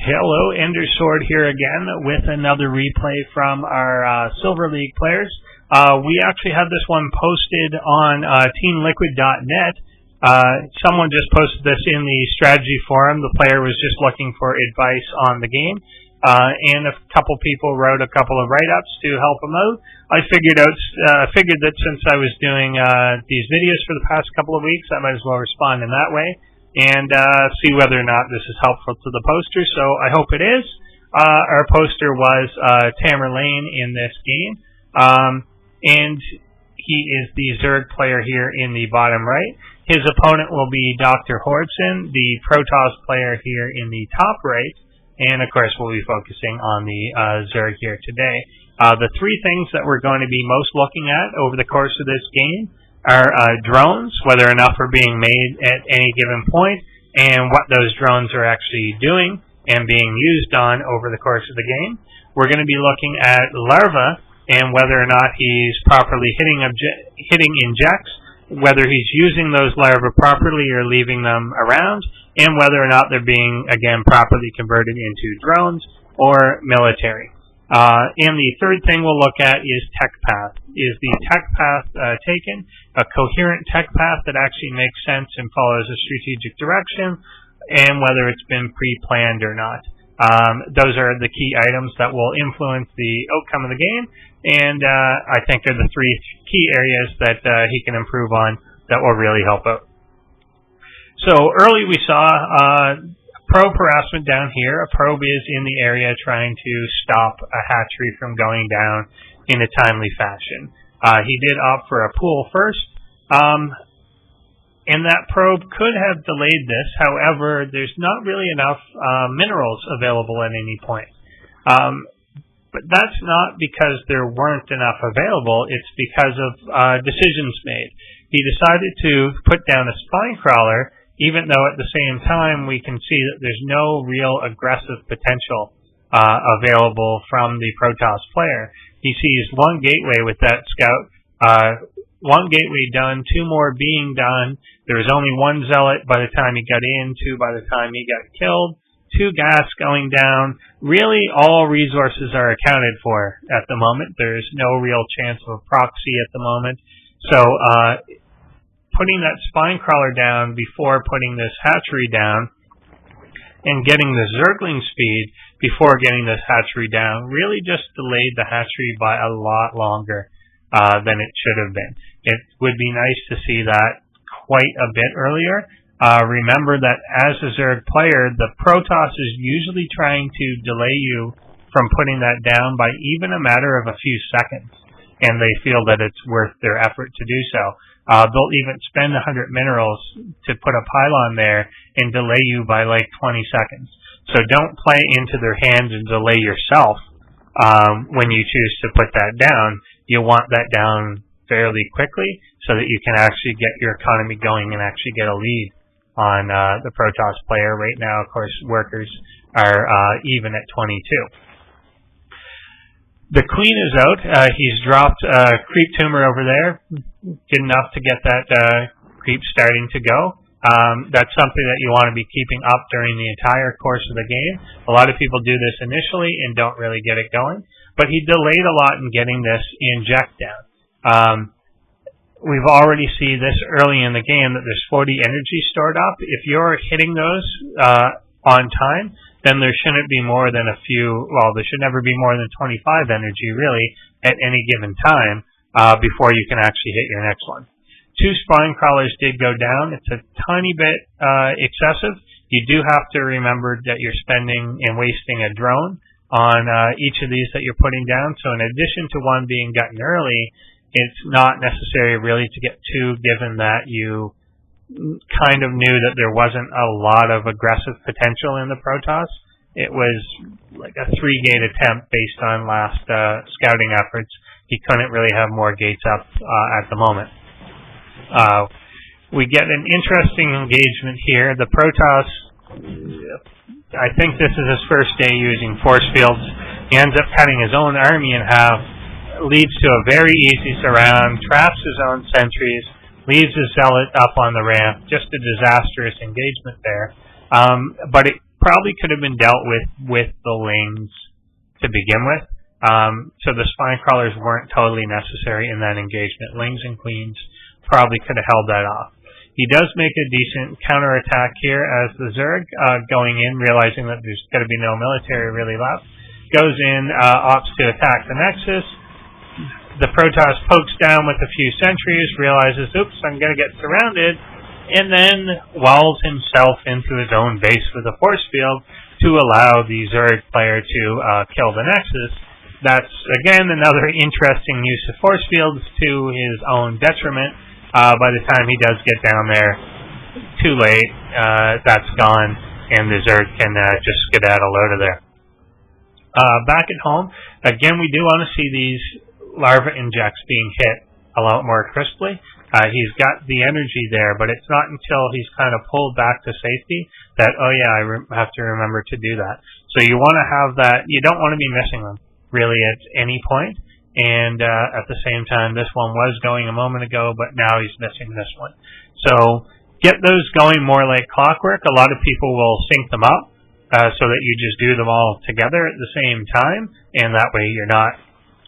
Hello, EnderSword here again with another replay from our Silver League players. We actually had this one posted on teamliquid.net. Someone just posted this in the strategy forum. The player was just looking for advice on the game, and a couple people wrote a couple of write-ups to help them out. I figured that since I was doing these videos for the past couple of weeks, I might as well respond in that way and see whether or not this is helpful to the poster. So I hope it is. Our poster was Tamerlane in this game, and he is the Zerg player here in the bottom right. His opponent will be DrHorbsen, the Protoss player here in the top right, and of course we'll be focusing on the Zerg here today. The three things that we're going to be most looking at over the course of this game are drones, whether enough are being made at any given point, and what those drones are actually doing and being used on over the course of the game. We're going to be looking at Larvae and whether or not he's properly hitting injects, whether he's using those larvae properly or leaving them around, and whether or not they're being, again, properly converted into drones or military. And the third thing we'll look at is tech path. Is the tech path taken, a coherent tech path that actually makes sense and follows a strategic direction, and whether it's been pre-planned or not. Those are the key items that will influence the outcome of the game, and I think are the three key areas that he can improve on that will really help out. So early we saw probe harassment down here. A probe is in the area trying to stop a hatchery from going down in a timely fashion. He did opt for a pool first, and that probe could have delayed this. However, there's not really enough minerals available at any point. But that's not because there weren't enough available. It's because of decisions made. He decided to put down a spine crawler, even though at the same time we can see that there's no real aggressive potential available from the Protoss player. He sees one gateway with that scout, one gateway done, two more being done. There was only one zealot by the time he got in, two by the time he got killed, two gas going down. Really, all resources are accounted for at the moment. There's no real chance of a proxy at the moment. So, putting that spine crawler down before putting this hatchery down and getting the Zergling speed before getting this hatchery down really just delayed the hatchery by a lot longer than it should have been. It would be nice to see that quite a bit earlier. Remember that as a Zerg player, the Protoss is usually trying to delay you from putting that down by even a matter of a few seconds, and they feel that it's worth their effort to do so. They'll even spend 100 minerals to put a pylon there and delay you by like 20 seconds. So don't play into their hands and delay yourself when you choose to put that down. You want that down fairly quickly so that you can actually get your economy going and actually get a lead on the Protoss player. Right now, of course, workers are even at 22. The queen is out. He's dropped a creep tumor over there. Good enough to get that creep starting to go. That's something that you want to be keeping up during the entire course of the game. A lot of people do this initially and don't really get it going. But he delayed a lot in getting this inject down. We've already seen this early in the game that there's 40 energy stored up. If you're hitting those on time, then there shouldn't be more than a few, well, there should never be more than 25 energy, really, at any given time before you can actually hit your next one. Two spine crawlers did go down. It's a tiny bit excessive. You do have to remember that you're spending and wasting a drone on each of these that you're putting down. So in addition to one being gotten early, it's not necessary really to get two, given that you kind of knew that there wasn't a lot of aggressive potential in the Protoss. It was like a 3-gate attempt based on last scouting efforts. He couldn't really have more gates up at the moment. We get an interesting engagement here. The Protoss, I think this is his first day using force fields. He ends up cutting his own army in half, leads to a very easy surround, traps his own sentries, leaves his zealot up on the ramp. Just a disastrous engagement there. But it probably could have been dealt with the Lings to begin with. So the spine crawlers weren't totally necessary in that engagement. Lings and Queens probably could have held that off. He does make a decent counterattack here as the Zerg, going in, realizing that there's going to be no military really left, goes in, opts to attack the Nexus. The Protoss pokes down with a few sentries, realizes, oops, I'm going to get surrounded, and then walls himself into his own base with a force field to allow the Zerg player to kill the Nexus. That's, again, another interesting use of force fields to his own detriment. By the time he does get down there, too late, that's gone, and the Zerg can just skedaddle out of there. Back at home, again, we do want to see these larva injects being hit a lot more crisply. He's got the energy there, but it's not until he's kind of pulled back to safety that, oh yeah, I have to remember to do that. So you want to have that, you don't want to be missing them, really, at any point. And at the same time, this one was going a moment ago, but now he's missing this one. So get those going more like clockwork. A lot of people will sync them up so that you just do them all together at the same time, and that way you're not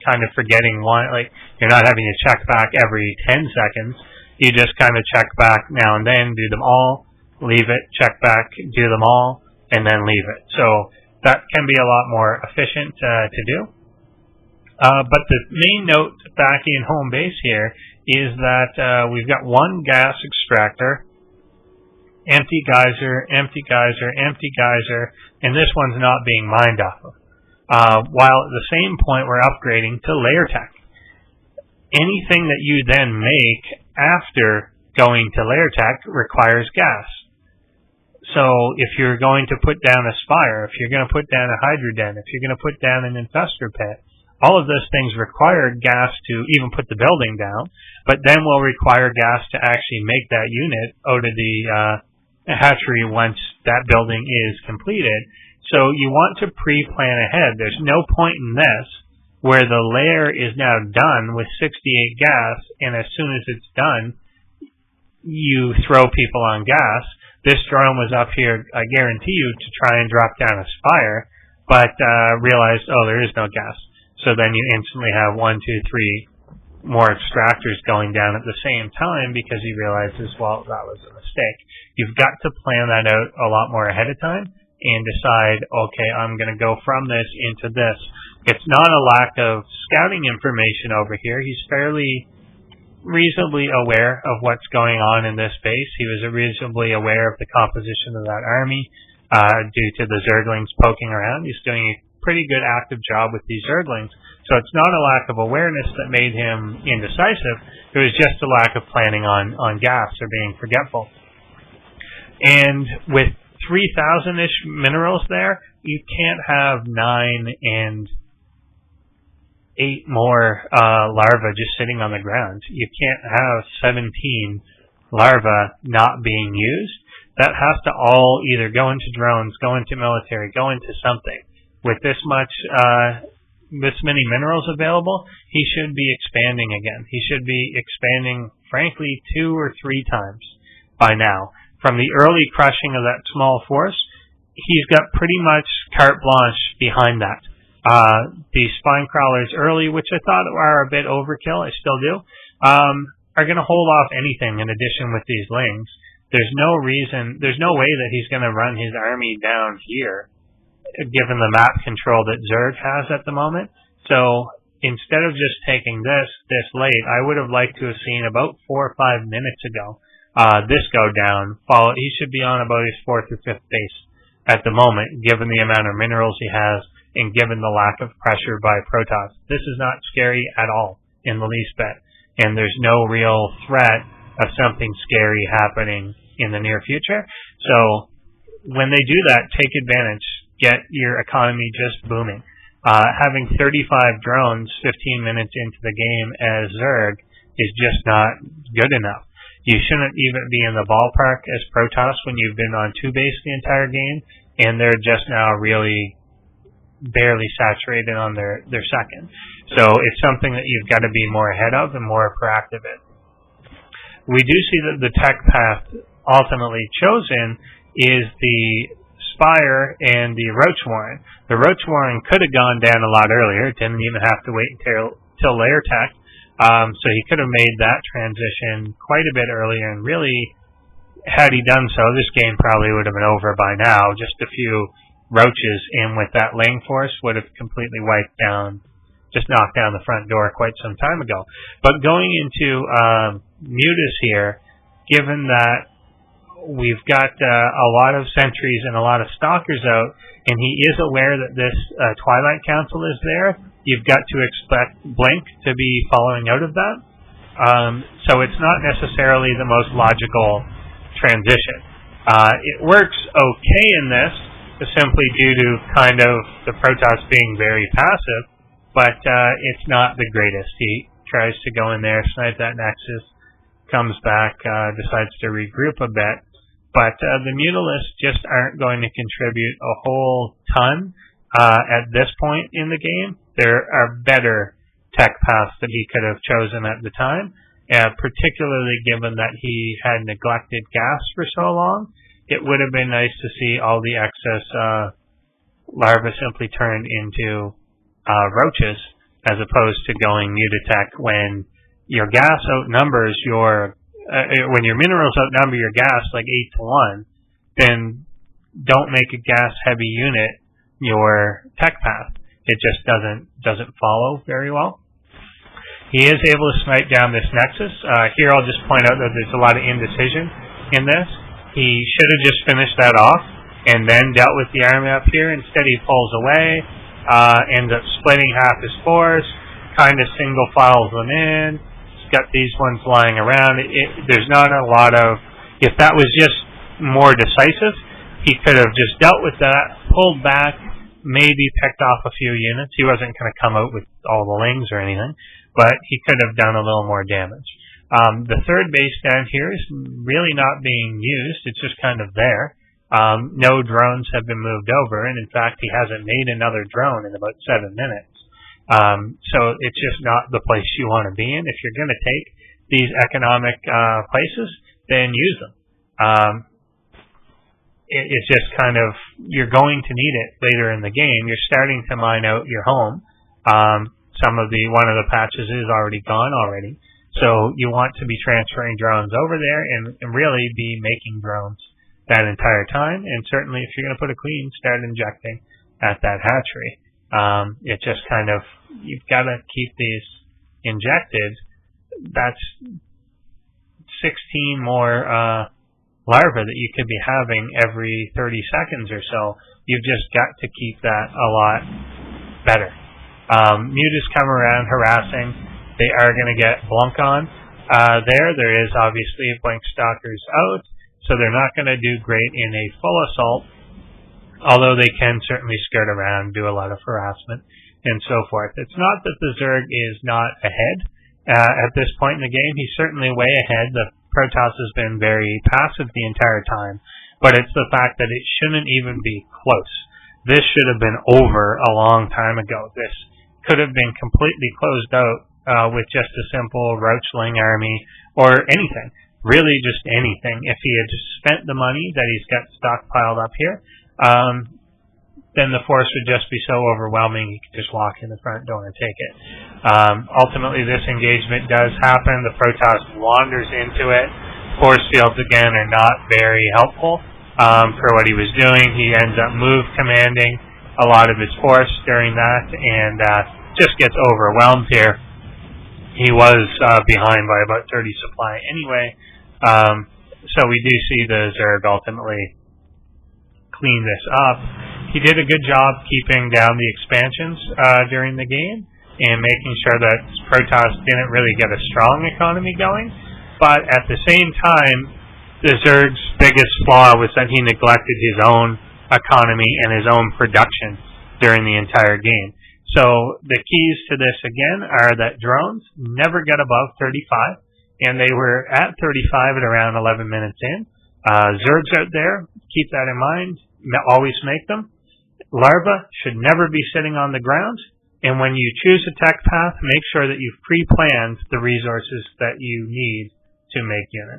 kind of forgetting one. Like, you're not having to check back every 10 seconds. You just kind of check back now and then, do them all, leave it, check back, do them all, and then leave it. So that can be a lot more efficient to do. But the main note back in home base here is that we've got one gas extractor, empty geyser, empty geyser, empty geyser, and this one's not being mined off of. While at the same point we're upgrading to layer tech. Anything that you then make after going to layer tech requires gas. So if you're going to put down a spire, if you're going to put down a hydroden, if you're going to put down an infestor pit, all of those things require gas to even put the building down, but then will require gas to actually make that unit out of the hatchery once that building is completed. So you want to pre-plan ahead. There's no point in this where the layer is now done with 68 gas, and as soon as it's done, you throw people on gas. This drone was up here, I guarantee you, to try and drop down a spire, but realized, oh, there is no gas. So then you instantly have 1, 2, 3 more extractors going down at the same time because he realizes, well, that was a mistake. You've got to plan that out a lot more ahead of time and decide, okay, I'm going to go from this into this. It's not a lack of scouting information over here. He's fairly reasonably aware of what's going on in this base. He was reasonably aware of the composition of that army due to the Zerglings poking around. He's doing a pretty good active job with these Zerglings. So it's not a lack of awareness that made him indecisive. It was just a lack of planning on gas or being forgetful. And with 3,000-ish minerals there, you can't have 9 and 8 more larvae just sitting on the ground. You can't have 17 larvae not being used. That has to all either go into drones, go into military, go into something. With this many minerals available, he should be expanding again. He should be expanding, frankly, 2 or 3 times by now. From the early crushing of that small force, he's got pretty much carte blanche behind that. The spine crawlers early, which I thought are a bit overkill, I still do, are going to hold off anything in addition with these Lings. There's no reason, there's no way that he's going to run his army down here, given the map control that Zerg has at the moment. So instead of just taking this late, I would have liked to have seen about 4 or 5 minutes ago this go down. He should be on about his 4th or 5th base at the moment, given the amount of minerals he has and given the lack of pressure by Protoss. This is not scary at all in the least bit, and there's no real threat of something scary happening in the near future. So when they do that, take advantage. Get your economy just booming. Having 35 drones 15 minutes into the game as Zerg is just not good enough. You shouldn't even be in the ballpark as Protoss when you've been on 2 base the entire game, and they're just now really barely saturated on their second. So it's something that you've got to be more ahead of and more proactive in. We do see that the tech path ultimately chosen is the Spire and the Roach Warren. The Roach Warren could have gone down a lot earlier. It didn't even have to wait until layer tech. So he could have made that transition quite a bit earlier, and really, had he done so, this game probably would have been over by now. Just a few roaches in with that laying force would have completely wiped down, just knocked down the front door quite some time ago. But going into Mutas here, given that we've got a lot of sentries and a lot of stalkers out, and he is aware that this Twilight Council is there, you've got to expect Blink to be following out of that. So it's not necessarily the most logical transition. It works okay in this, simply due to kind of the Protoss being very passive, but it's not the greatest. He tries to go in there, snipe that Nexus, comes back, decides to regroup a bit. But the Mutalisks just aren't going to contribute a whole ton at this point in the game. There are better tech paths that he could have chosen at the time, particularly given that he had neglected gas for so long. It would have been nice to see all the excess larvae simply turned into roaches, as opposed to going Mutatech when your gas outnumbers your when your minerals outnumber your gas like 8 to 1, then don't make a gas heavy unit your tech path. It just doesn't follow very well. He is able to snipe down this Nexus. Here I'll just point out that there's a lot of indecision in this. He should have just finished that off and then dealt with the army up here. Instead he pulls away, ends up splitting half his force, kind of single files them in. Got these ones lying around. There's not a lot of... If that was just more decisive, he could have just dealt with that, pulled back, maybe picked off a few units. He wasn't going to come out with all the lings or anything, but he could have done a little more damage. The third base down here is really not being used. It's just kind of there. No drones have been moved over, and in fact, he hasn't made another drone in about 7 minutes. So it's just not the place you want to be in. If you're going to take these economic places, then use them. It's just kind of, you're going to need it later in the game. You're starting to mine out your home. One of the patches is already gone already. So you want to be transferring drones over there and really be making drones that entire time. And certainly if you're going to put a queen, start injecting at that hatchery. It just kind of, you've got to keep these injected. That's 16 more larvae that you could be having every 30 seconds or so. You've just got to keep that a lot better. Mutas come around harassing. They are going to get Blunk on there. There is obviously Blink Stalkers out, so they're not going to do great in a full assault, although they can certainly skirt around, do a lot of harassment, and so forth. It's not that the Zerg is not ahead at this point in the game. He's certainly way ahead. The Protoss has been very passive the entire time, but it's the fact that it shouldn't even be close. This should have been over a long time ago. This could have been completely closed out with just a simple Roachling army or anything. Really just anything. If he had just spent the money that he's got stockpiled up here, then the force would just be so overwhelming he could just walk in the front door and take it. Ultimately, this engagement does happen. The Protoss wanders into it. Force fields, again, are not very helpful for what he was doing. He ends up move commanding a lot of his force during that and just gets overwhelmed here. He was behind by about 30 supply anyway. So we do see the Zerg ultimately clean this up. He did a good job keeping down the expansions during the game and making sure that Protoss didn't really get a strong economy going. But at the same time, the Zerg's biggest flaw was that he neglected his own economy and his own production during the entire game. So the keys to this, again, are that drones never get above 35, and they were at 35 at around 11 minutes in. Zergs out there, keep that in mind, always make them. Larvae should never be sitting on the ground, and when you choose a tech path, make sure that you've pre-planned the resources that you need to make units.